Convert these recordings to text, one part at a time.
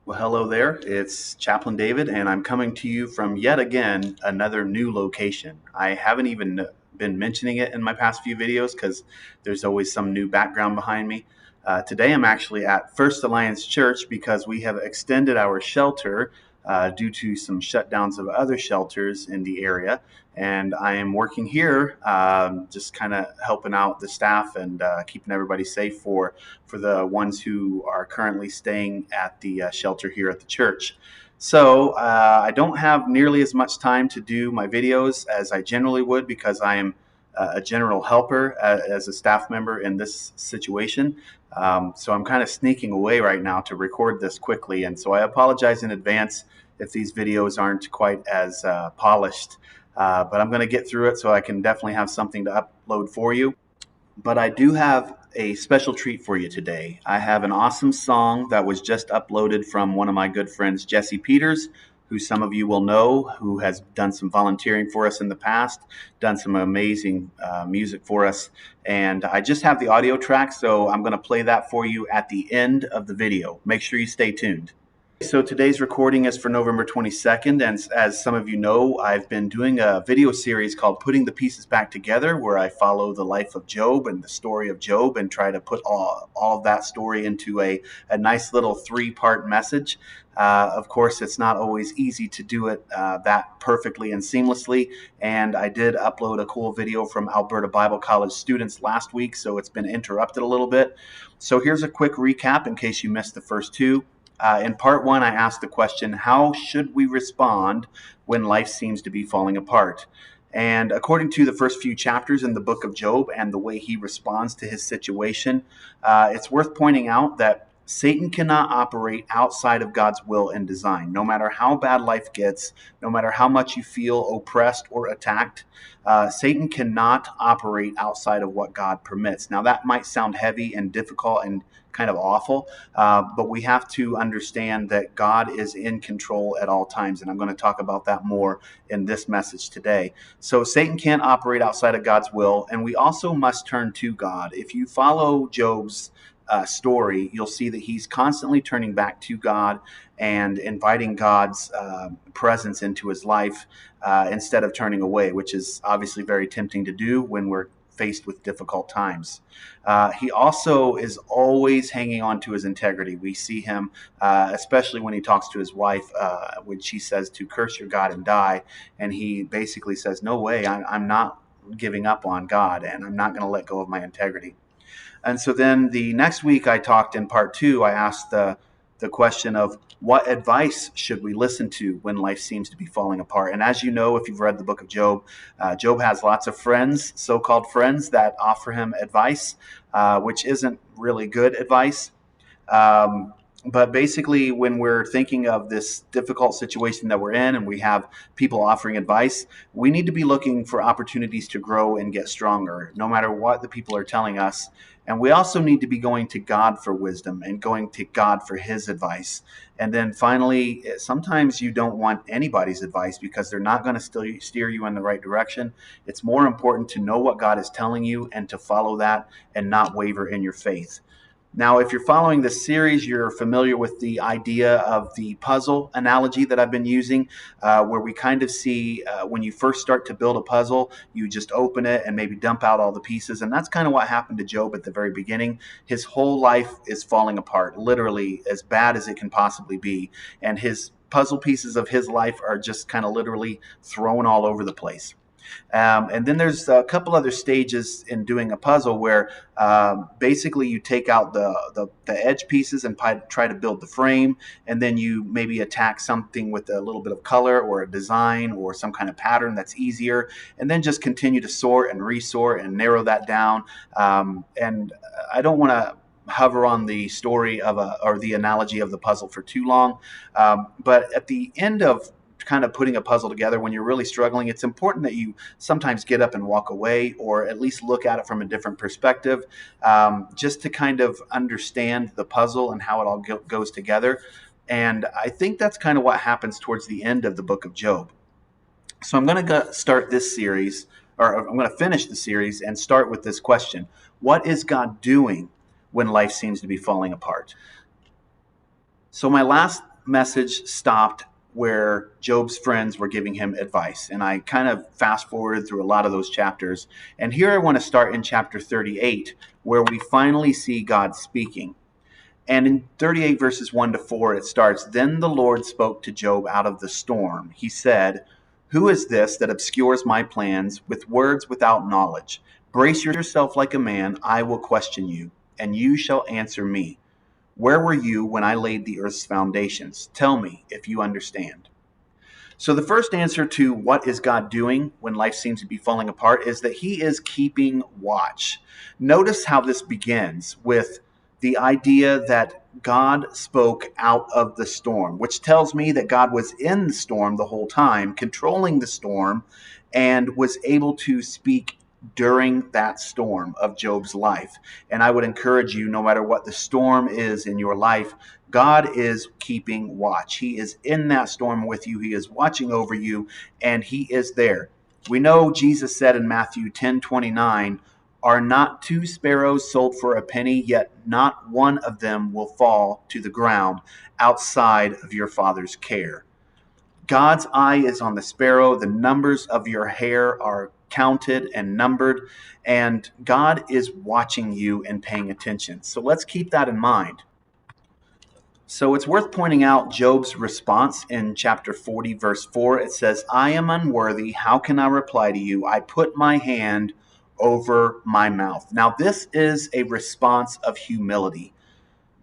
Well, hello there. It's Chaplain David, and I'm coming to you from yet again another new location. I haven't even been mentioning it in my past few videos because there's always some new background behind me. Today I'm actually at First Alliance Church because we have extended our shelter due to some shutdowns of other shelters in the area. And I am working here, just kind of helping out the staff and keeping everybody safe for the ones who are currently staying at the shelter here at the church. So I don't have nearly as much time to do my videos as I generally would because I am a general helper as a staff member in this situation. So I'm kind of sneaking away right now to record this quickly. And so I apologize in advance if these videos aren't quite as polished. But I'm going to get through it so I can definitely have something to upload for you. But I do have a special treat for you today. I have an awesome song that was just uploaded from one of my good friends, Jesse Peters, who some of you will know, who has done some volunteering for us in the past, done some amazing music for us. And I just have the audio track, so I'm going to play that for you at the end of the video. Make sure you stay tuned. So today's recording is for November 22nd, and as some of you know, I've been doing a video series called Putting the Pieces Back Together, where I follow the life of Job and the story of Job and try to put all of that story into a nice little three-part message. Of course, it's not always easy to do it that perfectly and seamlessly, and I did upload a cool video from Alberta Bible College students last week, so it's been interrupted a little bit. So here's a quick recap in case you missed the first two. In part one, I asked the question, how should we respond when life seems to be falling apart? And according to the first few chapters in the book of Job and the way he responds to his situation, it's worth pointing out that Satan cannot operate outside of God's will and design. No matter how bad life gets, no matter how much you feel oppressed or attacked, Satan cannot operate outside of what God permits. Now, that might sound heavy and difficult and kind of awful, but we have to understand that God is in control at all times, and I'm going to talk about that more in this message today. So Satan can't operate outside of God's will, and we also must turn to God. If you follow Job's story, you'll see that he's constantly turning back to God and inviting God's presence into his life instead of turning away, which is obviously very tempting to do when we're faced with difficult times. He also is always hanging on to his integrity. We see him, especially when he talks to his wife, when she says to curse your God and die. And he basically says, no way, I'm not giving up on God, and I'm not going to let go of my integrity. And so then the next week I talked in part two, I asked the question of what advice should we listen to when life seems to be falling apart? And as you know, if you've read the book of Job, Job has lots of friends, so-called friends, that offer him advice, which isn't really good advice. But basically, when we're thinking of this difficult situation that we're in and we have people offering advice, we need to be looking for opportunities to grow and get stronger, no matter what the people are telling us. And we also need to be going to God for wisdom and going to God for his advice. And then finally, sometimes you don't want anybody's advice because they're not going to steer you in the right direction. It's more important to know what God is telling you and to follow that and not waver in your faith. Now, if you're following this series, you're familiar with the idea of the puzzle analogy that I've been using, where we kind of see when you first start to build a puzzle, you just open it and maybe dump out all the pieces. And that's kind of what happened to Job at the very beginning. His whole life is falling apart, literally as bad as it can possibly be. And his puzzle pieces of his life are just kind of literally thrown all over the place. And then there's a couple other stages in doing a puzzle where basically you take out the edge pieces and try to build the frame, and then you maybe attack something with a little bit of color or a design or some kind of pattern that's easier, and then just continue to sort and resort and narrow that down. And I don't want to hover on the story of or the analogy of the puzzle for too long, but at the end of kind of putting a puzzle together, when you're really struggling, it's important that you sometimes get up and walk away, or at least look at it from a different perspective, just to kind of understand the puzzle and how it all goes together. And I think that's kind of what happens towards the end of the book of Job. So I'm going to start this series, or I'm going to finish the series and start with this question: what is God doing when life seems to be falling apart? So my last message stopped where Job's friends were giving him advice. And I kind of fast forwarded through a lot of those chapters. And here I want to start in chapter 38, where we finally see God speaking. And in 38 verses 1 to 4, it starts, "Then the Lord spoke to Job out of the storm. He said, 'Who is this that obscures my plans with words without knowledge? Brace yourself like a man, I will question you, and you shall answer me. Where were you when I laid the earth's foundations? Tell me if you understand.'" So the first answer to what is God doing when life seems to be falling apart is that he is keeping watch. Notice how this begins with the idea that God spoke out of the storm, which tells me that God was in the storm the whole time, controlling the storm, and was able to speak during that storm of Job's life. And I would encourage you, no matter what the storm is in your life, God is keeping watch. He is in that storm with you. He is watching over you, and he is there. We know Jesus said in Matthew 10:29, "Are not two sparrows sold for a penny, yet not one of them will fall to the ground outside of your Father's care." God's eye is on the sparrow. The numbers of your hair are counted and numbered, and God is watching you and paying attention. So let's keep that in mind. So it's worth pointing out Job's response in chapter 40, verse 4. It says, "I am unworthy. How can I reply to you? I put my hand over my mouth." Now, this is a response of humility.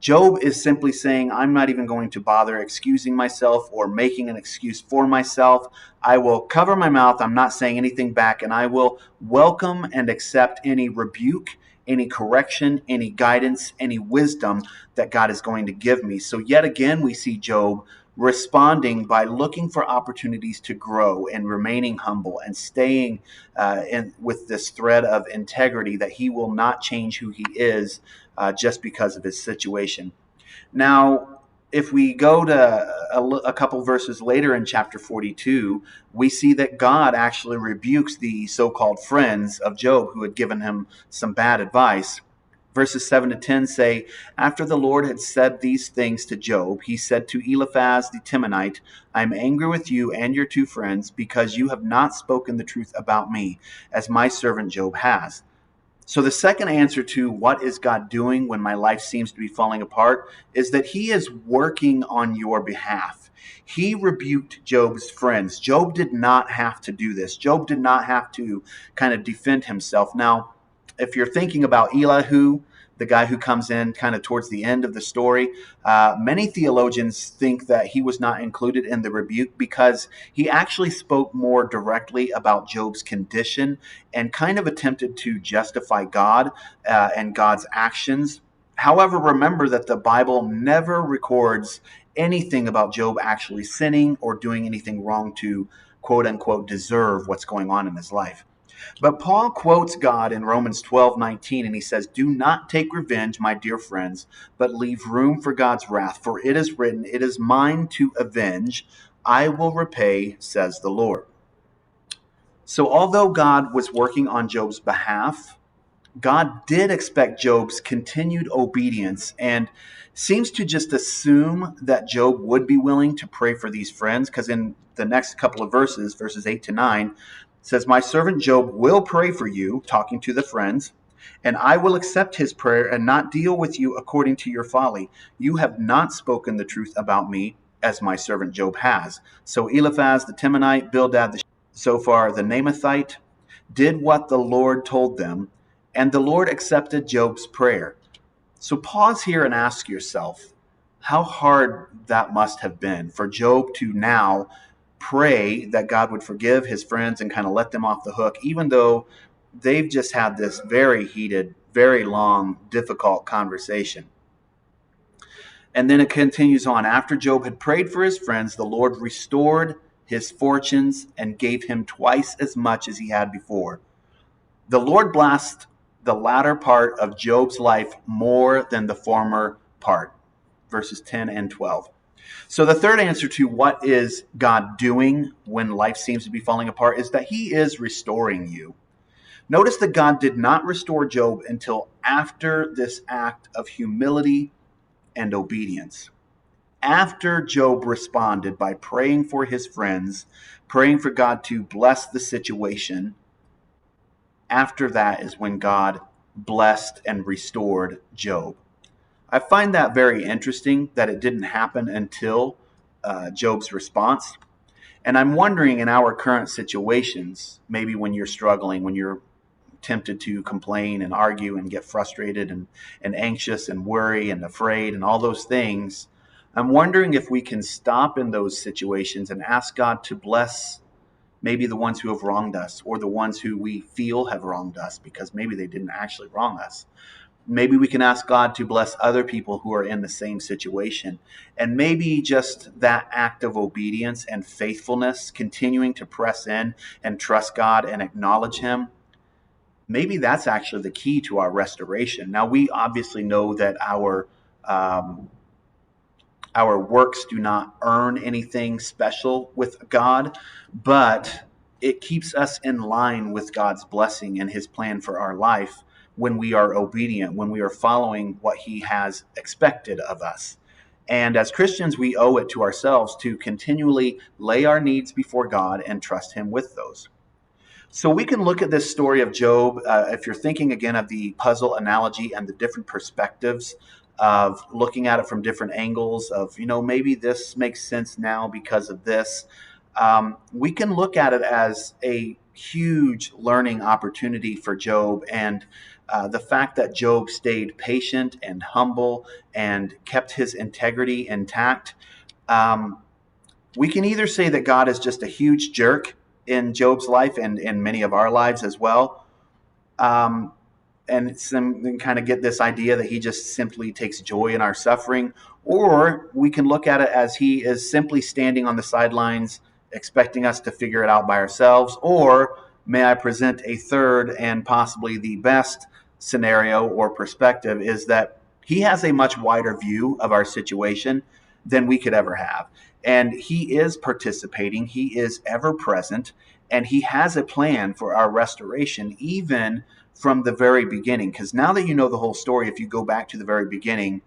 Job is simply saying, I'm not even going to bother excusing myself or making an excuse for myself. I will cover my mouth. I'm not saying anything back, and I will welcome and accept any rebuke, any correction, any guidance, any wisdom that God is going to give me. So yet again, we see Job responding by looking for opportunities to grow and remaining humble and staying with this thread of integrity that he will not change who he is just because of his situation. Now, if we go to a couple verses later in chapter 42, we see that God actually rebukes the so-called friends of Job who had given him some bad advice. Verses 7 to 10 say, "After the Lord had said these things to Job, he said to Eliphaz the Temanite, 'I am angry with you and your two friends because you have not spoken the truth about me, as my servant Job has.'" So the second answer to what is God doing when my life seems to be falling apart is that he is working on your behalf. He rebuked Job's friends. Job did not have to do this. Job did not have to kind of defend himself. Now, if you're thinking about Elihu, the guy who comes in kind of towards the end of the story, many theologians think that he was not included in the rebuke because he actually spoke more directly about Job's condition and kind of attempted to justify God and God's actions. However, remember that the Bible never records anything about Job actually sinning or doing anything wrong to quote unquote deserve what's going on in his life. But Paul quotes God in Romans 12:19, and he says, "Do not take revenge, my dear friends, but leave room for God's wrath. For it is written, 'It is mine to avenge. I will repay,' says the Lord." So although God was working on Job's behalf, God did expect Job's continued obedience and seems to just assume that Job would be willing to pray for these friends, because in the next couple of verses, verses 8 to 9, it says, "My servant Job will pray for you," talking to the friends, "and I will accept his prayer and not deal with you according to your folly. You have not spoken the truth about me, as my servant Job has." So Eliphaz the Temanite, Bildad the Zophar the Naamathite did what the Lord told them, and the Lord accepted Job's prayer. So pause here and ask yourself how hard that must have been for Job to now pray that God would forgive his friends and kind of let them off the hook, even though they've just had this very heated, very long, difficult conversation. And then it continues on. "After Job had prayed for his friends, the Lord restored his fortunes and gave him twice as much as he had before. The Lord blessed the latter part of Job's life more than the former part." Verses 10 and 12. So the third answer to what is God doing when life seems to be falling apart is that he is restoring you. Notice that God did not restore Job until after this act of humility and obedience. After Job responded by praying for his friends, praying for God to bless the situation, after that is when God blessed and restored Job. I find that very interesting that it didn't happen until Job's response. And I'm wondering, in our current situations, maybe when you're struggling, when you're tempted to complain and argue and get frustrated and anxious and worry and afraid and all those things, I'm wondering if we can stop in those situations and ask God to bless maybe the ones who have wronged us, or the ones who we feel have wronged us, because maybe they didn't actually wrong us. Maybe we can ask God to bless other people who are in the same situation. And maybe just that act of obedience and faithfulness, continuing to press in and trust God and acknowledge Him, maybe that's actually the key to our restoration. Now, we obviously know that our works do not earn anything special with God, but it keeps us in line with God's blessing and His plan for our life when we are obedient, when we are following what He has expected of us. And as Christians, we owe it to ourselves to continually lay our needs before God and trust Him with those. So we can look at this story of Job, if you're thinking again of the puzzle analogy and the different perspectives of looking at it from different angles of, maybe this makes sense now because of this. We can look at it as a huge learning opportunity for Job, and the fact that Job stayed patient and humble and kept his integrity intact. We can either say that God is just a huge jerk in Job's life and in many of our lives as well, and kind of get this idea that He just simply takes joy in our suffering, or we can look at it as He is simply standing on the sidelines expecting us to figure it out by ourselves. Or may I present a third and possibly the best scenario or perspective, is that He has a much wider view of our situation than we could ever have. And He is participating, He is ever present, and He has a plan for our restoration, even from the very beginning. Because now that you know the whole story, if you go back to the very beginning,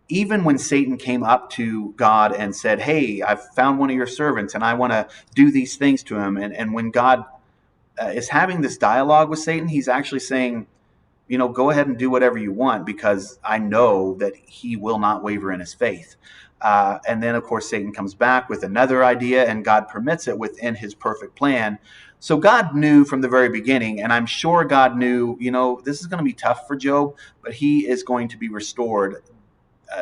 even when Satan came up to God and said, hey, I've found one of your servants and I want to do these things to him. And when God is having this dialogue with Satan, He's actually saying, go ahead and do whatever you want, because I know that he will not waver in his faith. And then, of course, Satan comes back with another idea, and God permits it within His perfect plan. So God knew from the very beginning, and I'm sure God knew, this is going to be tough for Job, but he is going to be restored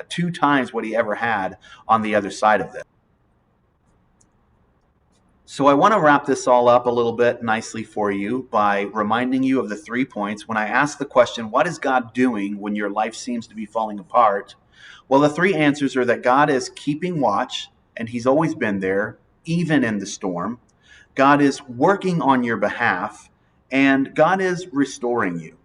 2 times what he ever had on the other side of this. So I want to wrap this all up a little bit nicely for you by reminding you of the 3 points. When I ask the question, what is God doing when your life seems to be falling apart? Well, the 3 answers are that God is keeping watch, and He's always been there, even in the storm. God is working on your behalf, and God is restoring you.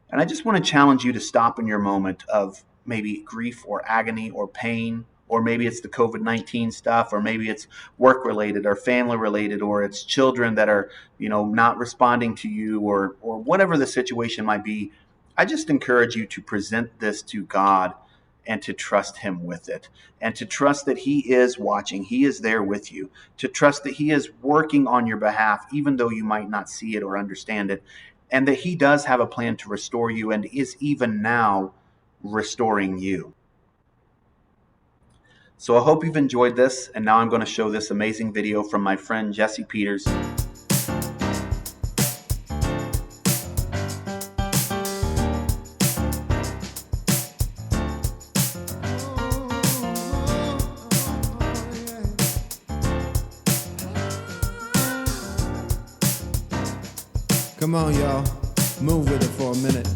And I just want to challenge you to stop in your moment of maybe grief or agony or pain, or maybe it's the COVID-19 stuff, or maybe it's work-related or family-related, or it's children that are, not responding to you, or whatever the situation might be. I just encourage you to present this to God and to trust Him with it, and to trust that He is watching, He is there with you, to trust that He is working on your behalf, even though you might not see it or understand it, and that He does have a plan to restore you and is even now restoring you. So I hope you've enjoyed this, and now I'm going to show this amazing video from my friend Jesse Peters. Come on, y'all, move with it for a minute.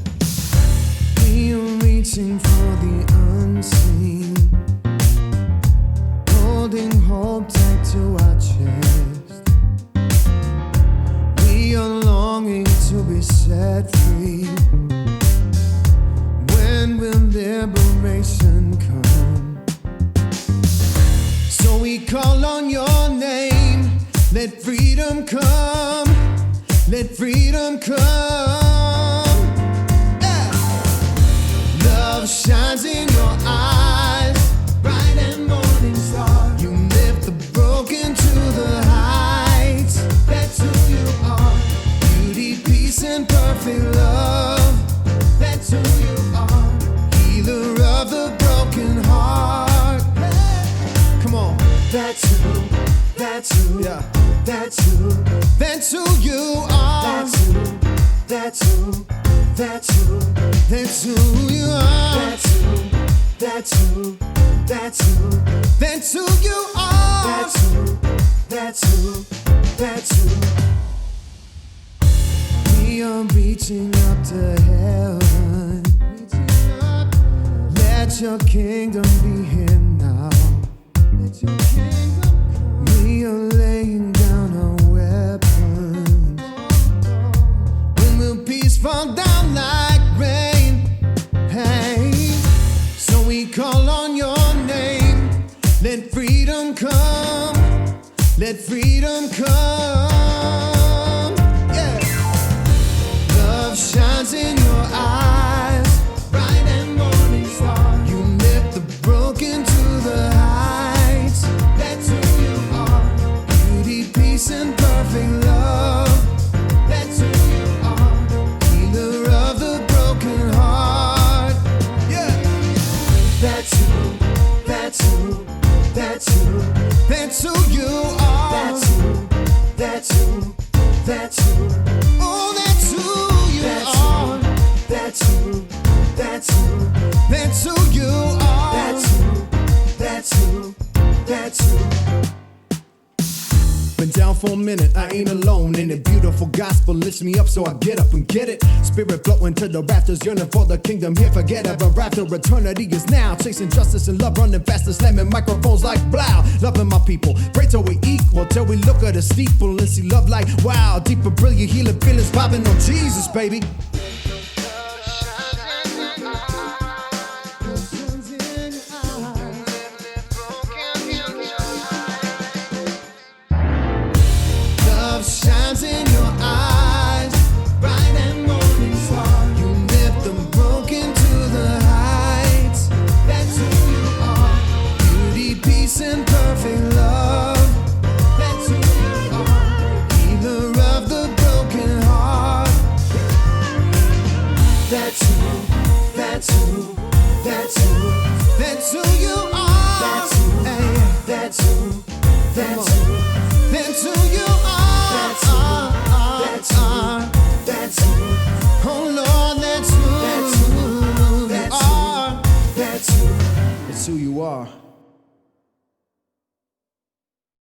We are reaching for the unseen, holding hope tight to our chest. We are longing to be set free. When will liberation come? So we call on your name, let freedom come. Let freedom come. Yeah. Love shines in your eyes, bright and morning. That's who, that's who, yeah. That's who you are. That's who, that's who, that's who, that's who you are. That's who, that's who, that's who, that's who you are. That's who, that's who, that's who. We are reaching up to heaven. Let your kingdom be here now. Let your kingdom come. We are laying down our weapons. When will peace fall down like rain? Hey, so we call on your name. Let freedom come. Let freedom come. Yeah. Love shines in your eyes. Bright and morning star. You lift the broken to the heights. That's who you are. Beauty, peace, and perfect love. That's who you are. Healer of the broken heart. Yeah. That's who, that's who, that's who, that's who you are. That's who, that's who, that's who. Oh, that's who you are. That's who, that's who, that's who you are. That's who, that's who, that's who. Been down for a minute, I ain't alone. In the beautiful gospel lifts me up, so I get up and get it. Spirit floating to the rafters, yearning for the kingdom here. Forget ever after, eternity is now. Chasing justice and love, running faster, slamming microphones like blow. Loving my people, pray till we equal, till we look at the steeple and see love like wow. Deeper, brilliant, healing feelings, popping on Jesus, baby.